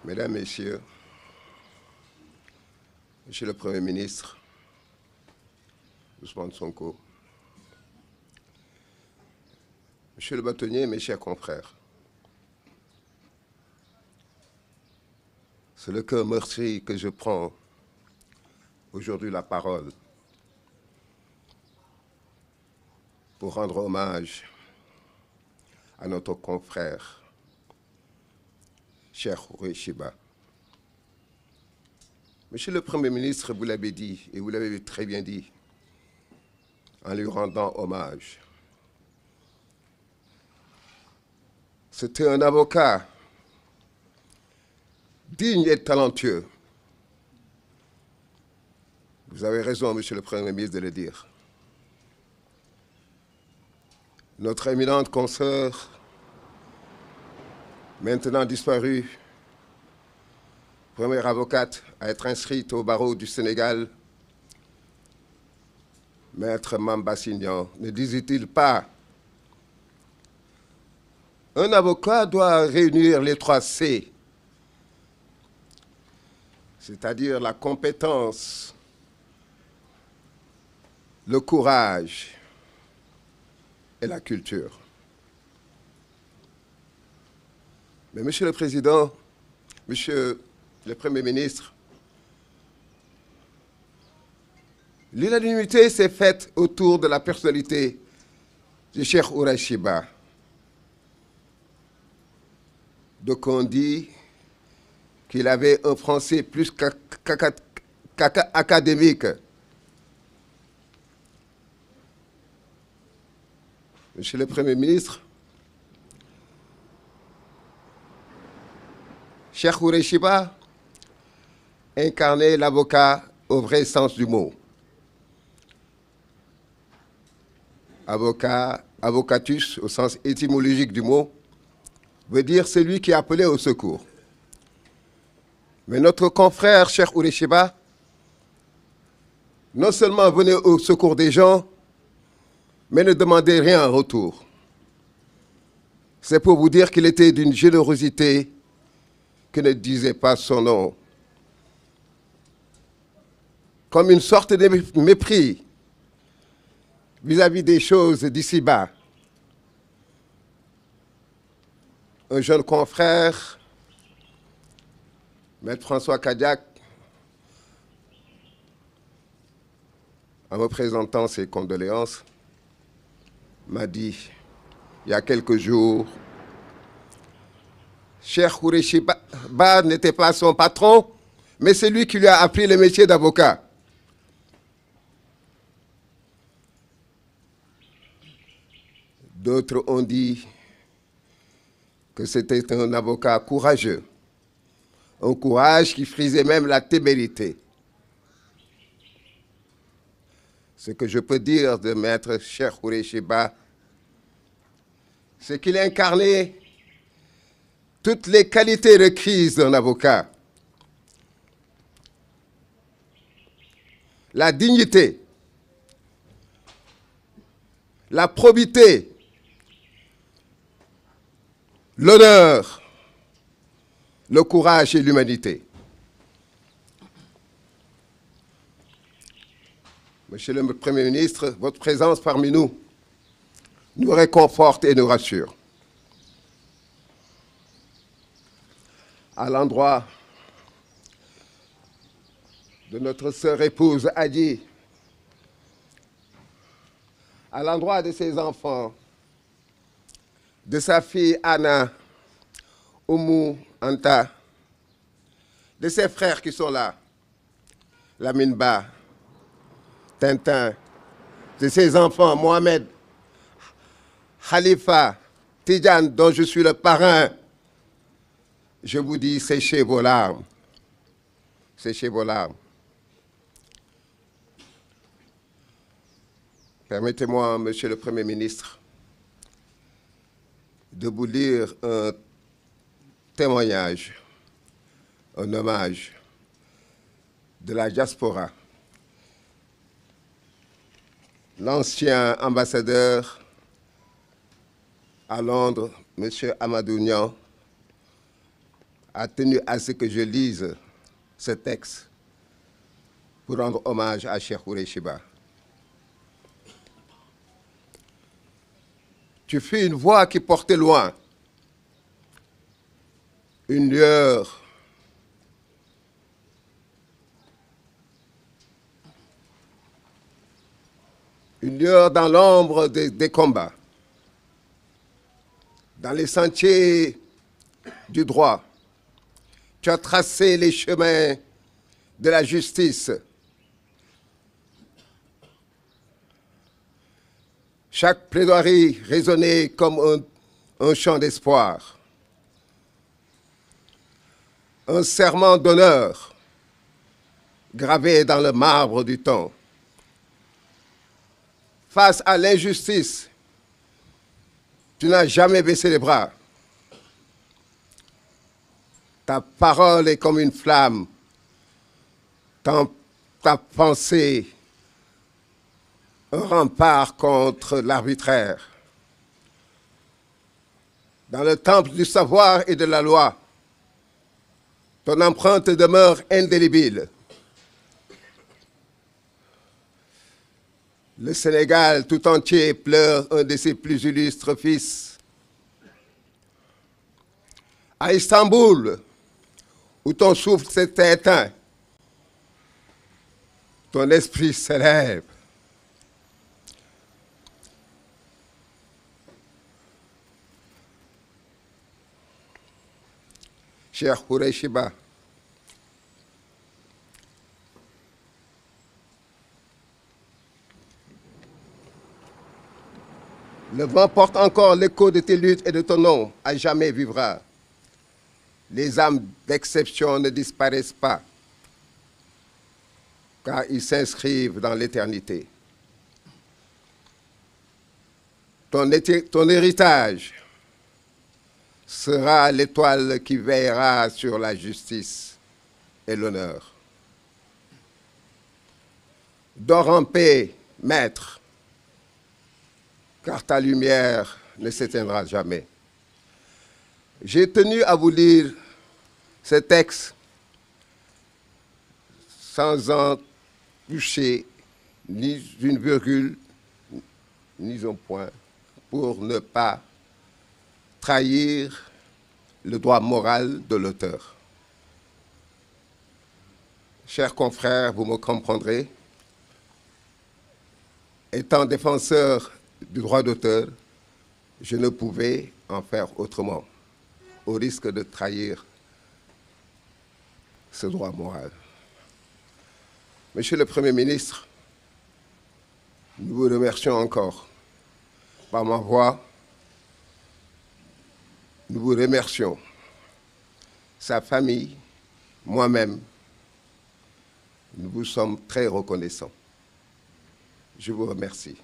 Mesdames, Messieurs, Monsieur le Premier ministre, Ousmane Sonko, Monsieur le bâtonnier, mes chers confrères, c'est le cœur meurtri que je prends aujourd'hui la parole pour rendre hommage à notre confrère, Cheikh Houré Chiba. Monsieur le Premier ministre, vous l'avez dit, et vous l'avez très bien dit, en lui rendant hommage. C'était un avocat digne et talentueux. Vous avez raison, Monsieur le Premier ministre, de le dire. Notre éminente consoeur, maintenant disparue, première avocate à être inscrite au barreau du Sénégal, Maître Mamba Signan, ne disait-il pas: un avocat doit réunir les 3 C, c'est-à-dire la compétence, le courage et la culture. Mais Monsieur le Président, Monsieur le Premier ministre, l'unanimité s'est faite autour de la personnalité de Cheikh Houré Chiba. Donc on dit qu'il avait un français plus qu'académique. Monsieur le Premier ministre, Cheikh Houré Chiba incarnait l'avocat au vrai sens du mot. Avocat, avocatus au sens étymologique du mot, veut dire celui qui appelait au secours. Mais notre confrère Cheikh Houré Chiba non seulement venait au secours des gens, mais ne demandait rien en retour. C'est pour vous dire qu'il était d'une générosité que ne disait pas son nom. Comme une sorte de mépris vis-à-vis des choses d'ici-bas. Un jeune confrère, Maître François Kadiak, en me présentant ses condoléances, m'a dit, il y a quelques jours, Cheikh Houré Chiba n'était pas son patron, mais c'est lui qui lui a appris le métier d'avocat. D'autres ont dit que c'était un avocat courageux, un courage qui frisait même la témérité. Ce que je peux dire de Maître Cheikh Houré Chiba, c'est qu'il incarnait toutes les qualités requises d'un avocat. La dignité, la probité, l'honneur, le courage et l'humanité. Monsieur le Premier ministre, votre présence parmi nous nous réconforte et nous rassure. À l'endroit de notre sœur épouse Adi, à l'endroit de ses enfants, de sa fille Anna, Oumou, Anta, de ses frères qui sont là, Lamine Ba, Tintin, de ses enfants, Mohamed, Khalifa, Tidjane, dont je suis le parrain, je vous dis, séchez vos larmes. Séchez vos larmes. Permettez-moi, Monsieur le Premier ministre, de vous lire un témoignage, un hommage de la diaspora. L'ancien ambassadeur à Londres, M. Amadou Niang, a tenu à ce que je lise ce texte pour rendre hommage à Cheikh Houreye Chiba. Tu fus une voix qui portait loin, une lueur, dans l'ombre des combats, dans les sentiers du droit. Tu as tracé les chemins de la justice. Chaque plaidoirie résonnait comme un chant d'espoir, un serment d'honneur gravé dans le marbre du temps. Face à l'injustice, tu n'as jamais baissé les bras. Ta parole est comme une flamme, ta pensée un rempart contre l'arbitraire. Dans le temple du savoir et de la loi, ton empreinte demeure indélébile. Le Sénégal tout entier pleure un de ses plus illustres fils. À Istanbul, où ton souffle s'est éteint, ton esprit s'élève. Cheikh Houreye Chiba, le vent porte encore l'écho de tes luttes et de ton nom, à jamais vivra. Les âmes d'exception ne disparaissent pas, car ils s'inscrivent dans l'éternité. Ton héritage sera l'étoile qui veillera sur la justice et l'honneur. Dors en paix, maître, car ta lumière ne s'éteindra jamais. J'ai tenu à vous lire ce texte sans en toucher ni une virgule, ni un point, pour ne pas trahir le droit moral de l'auteur. Chers confrères, vous me comprendrez, étant défenseur du droit d'auteur, je ne pouvais en faire autrement, au risque de trahir ce droit moral. Monsieur le Premier ministre, nous vous remercions encore. Par ma voix, nous vous remercions. Sa famille, moi-même, nous vous sommes très reconnaissants. Je vous remercie.